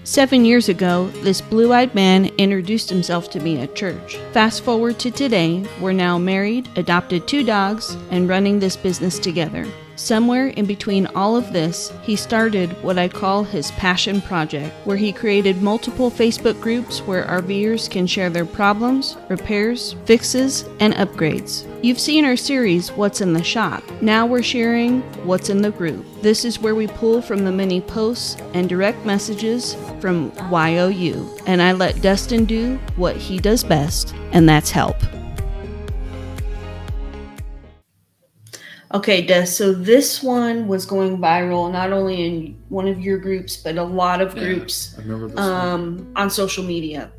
7 years ago, this blue-eyed man introduced himself to me at church. Fast forward to today, we're now married, adopted 2 dogs, and running this business together. Somewhere in between all of this, he started what I call his passion project, where he created multiple Facebook groups where RVers can share their problems, repairs, fixes, and upgrades. You've seen our series, What's in the Shop. Now we're sharing What's in the Group. This is where we pull from the many posts and direct messages from YOU, and I let Dustin do what he does best, and that's help. Okay, Des, so this one was going viral not only in one of your groups, but a lot of groups I remember this one. on social media.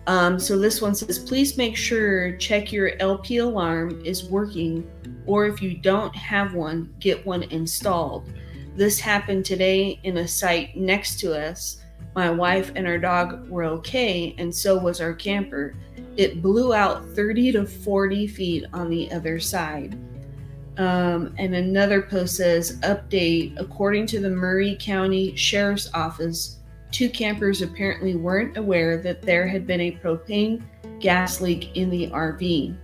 So this one says, please make sure check your LP alarm is working, or if you don't have one, get one installed. This happened today in a site next to us. My wife and our dog were okay, and so was our camper. It blew out 30 to 40 feet on the other side. And another post says, update, according to the Murray County Sheriff's Office, 2 campers apparently weren't aware that there had been a propane gas leak in the RV.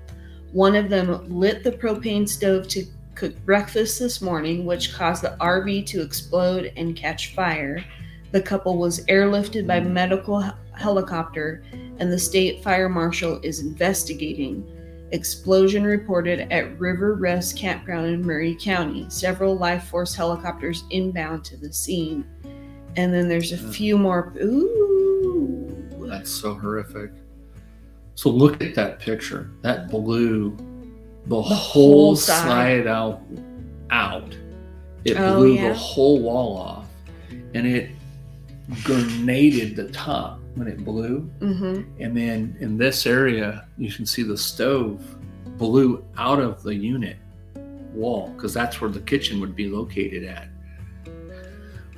One of them lit the propane stove to cook breakfast this morning, which caused the RV to explode and catch fire. The couple was airlifted by medical helicopter, and the state fire marshal is investigating. Explosion reported at River Rest Campground in Murray County. Several Life Force helicopters inbound to the scene. And then there's a few more. Ooh. That's so horrific. So look at that picture. That blew the whole side out. It blew the whole wall off. And it grenaded the top when it blew. Mm-hmm. And then in this area, you can see the stove blew out of the unit wall, because that's where the kitchen would be located at.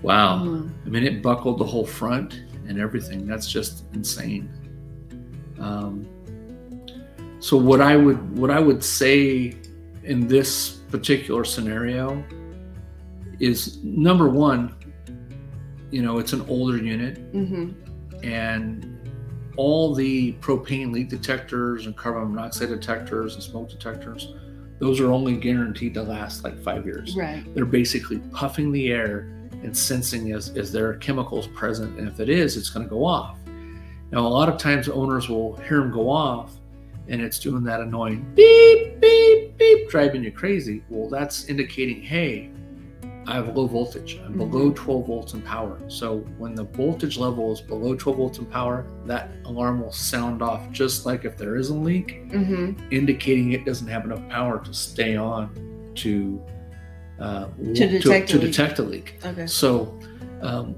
Wow. Mm-hmm. I mean, it buckled the whole front and everything. That's just insane. So what I would say in this particular scenario is, number one, it's an older unit. Mm-hmm. And all the propane leak detectors and carbon monoxide detectors and smoke detectors, those are only guaranteed to last like 5 years. Right. They're basically puffing the air and sensing is there chemicals present, and if it is, it's going to go off. Now, a lot of times owners will hear them go off, and it's doing that annoying beep, beep, beep, driving you crazy. Well, that's indicating, hey, I have low voltage. I'm below 12 volts in power. So when the voltage level is below 12 volts in power, that alarm will sound off just like if there is a leak, indicating it doesn't have enough power to stay on to detect a leak. Okay. So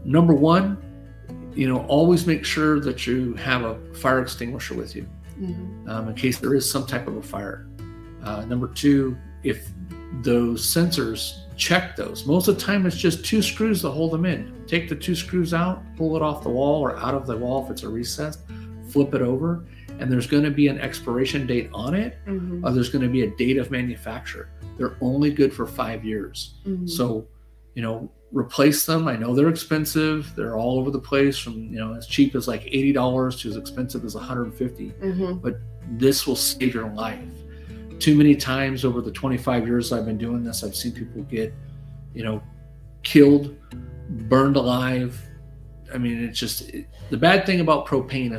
number one, always make sure that you have a fire extinguisher with you in case there is some type of a fire. Number two, if those sensors, check those. Most of the time it's just 2 screws to hold them in. Take the 2 screws out, pull it off the wall or out of the wall if it's a recess, flip it over, and there's going to be an expiration date on it, or there's going to be a date of manufacture. They're only good for 5 years. So, replace them. I know they're expensive. They're all over the place, from as cheap as like $80 to as expensive as $150. But this will save your life. Too many times over the 25 years I've been doing this, I've seen people get, killed, burned alive. I mean, it's just, the bad thing about propane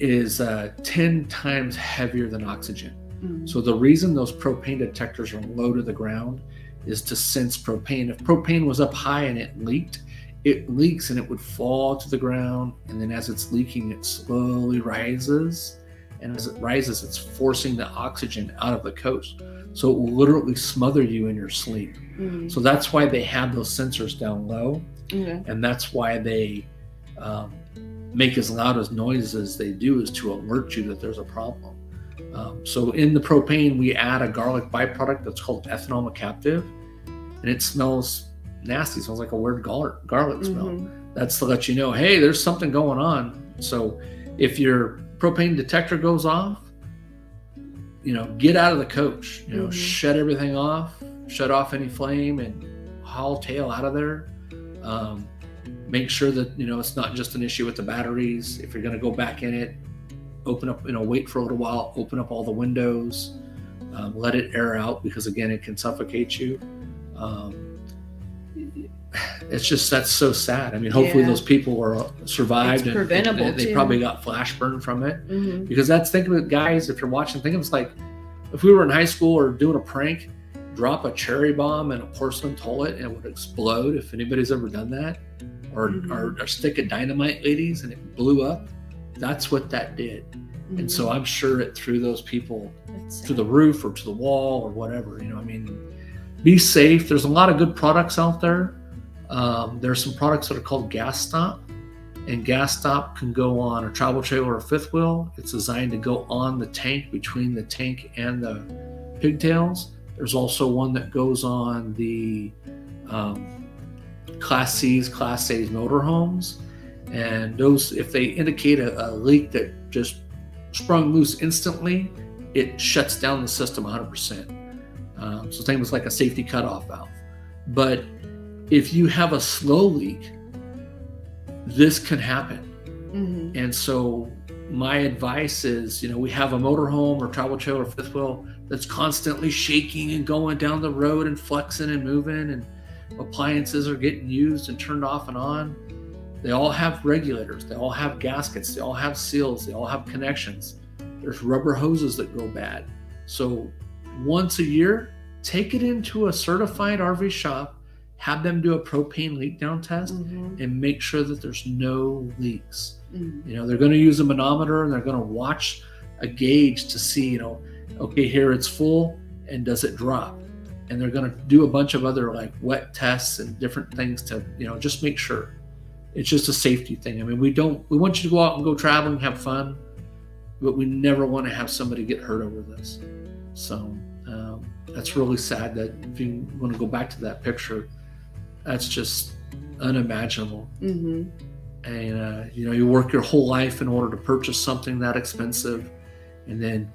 is 10 times heavier than oxygen. So the reason those propane detectors are low to the ground is to sense propane. If propane was up high and it leaks and it would fall to the ground. And then as it's leaking, it slowly rises. And as it rises, it's forcing the oxygen out of the coast. So it will literally smother you in your sleep. So that's why they have those sensors down low. And that's why they make as loud as noises as they do, is to alert you that there's a problem. So in the propane, we add a garlic byproduct that's called ethanol mercaptan. And it smells nasty. It smells like a weird garlic smell. That's to let you know, hey, there's something going on. So if your propane detector goes off, get out of the coach, shut everything off, shut off any flame and haul tail out of there. Make sure that, it's not just an issue with the batteries. If you're going to go back in it, open up, wait for a little while, open up all the windows, let it air out, because again, it can suffocate you. It's just, that's so sad. I mean, hopefully those people are survived. It's preventable, and they too. probably got flash burn from it. Mm-hmm. Because think of it, guys, if you're watching, think of it like if we were in high school or doing a prank, drop a cherry bomb in a porcelain toilet and it would explode. If anybody's ever done that, or a stick of dynamite, ladies, and it blew up. That's what that did. Mm-hmm. And so I'm sure it threw those people to the roof or to the wall or whatever. Be safe. There's a lot of good products out there. There's some products that are called Gas Stop, and Gas Stop can go on a travel trailer or fifth wheel. It's designed to go on the tank, between the tank and the pigtails. There's also one that goes on the Class C's, Class A's motorhomes. And those, if they indicate a leak that just sprung loose instantly, it shuts down the system 100%. So things like a safety cutoff valve. But if you have a slow leak, this can happen. Mm-hmm. And so my advice is, we have a motorhome or travel trailer or fifth wheel that's constantly shaking and going down the road and flexing and moving, and appliances are getting used and turned off and on. They all have regulators, they all have gaskets, they all have seals, they all have connections. There's rubber hoses that go bad. So once a year, take it into a certified RV shop, have them do a propane leak down test, mm-hmm. and make sure that there's no leaks. Mm-hmm. They're going to use a manometer, and they're going to watch a gauge to see, okay, here it's full, and does it drop? And they're going to do a bunch of other like wet tests and different things to, just make sure. It's just a safety thing. I mean, we want you to go out and go traveling, have fun, but we never want to have somebody get hurt over this. So that's really sad that if you want to go back to that picture, that's just unimaginable. Mm-hmm. And, you work your whole life in order to purchase something that expensive, and then,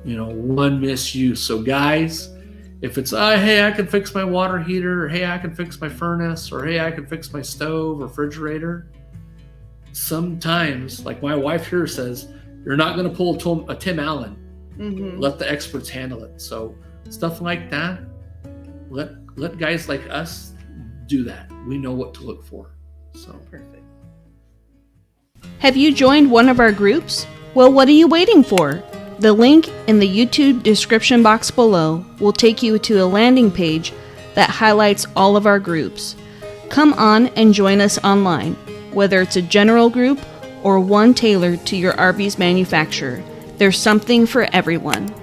one misuse. So guys, if it's, hey, I can fix my water heater, or hey, I can fix my furnace, or hey, I can fix my stove or refrigerator, sometimes, like my wife here says, you're not going to pull a Tim Allen. Mm-hmm. Let the experts handle it. So stuff like that, let guys like us do that. We know what to look for. So perfect. Have you joined one of our groups? Well, what are you waiting for? The link in the YouTube description box below will take you to a landing page that highlights all of our groups. Come on and join us online, whether it's a general group or one tailored to your RV's manufacturer. There's something for everyone.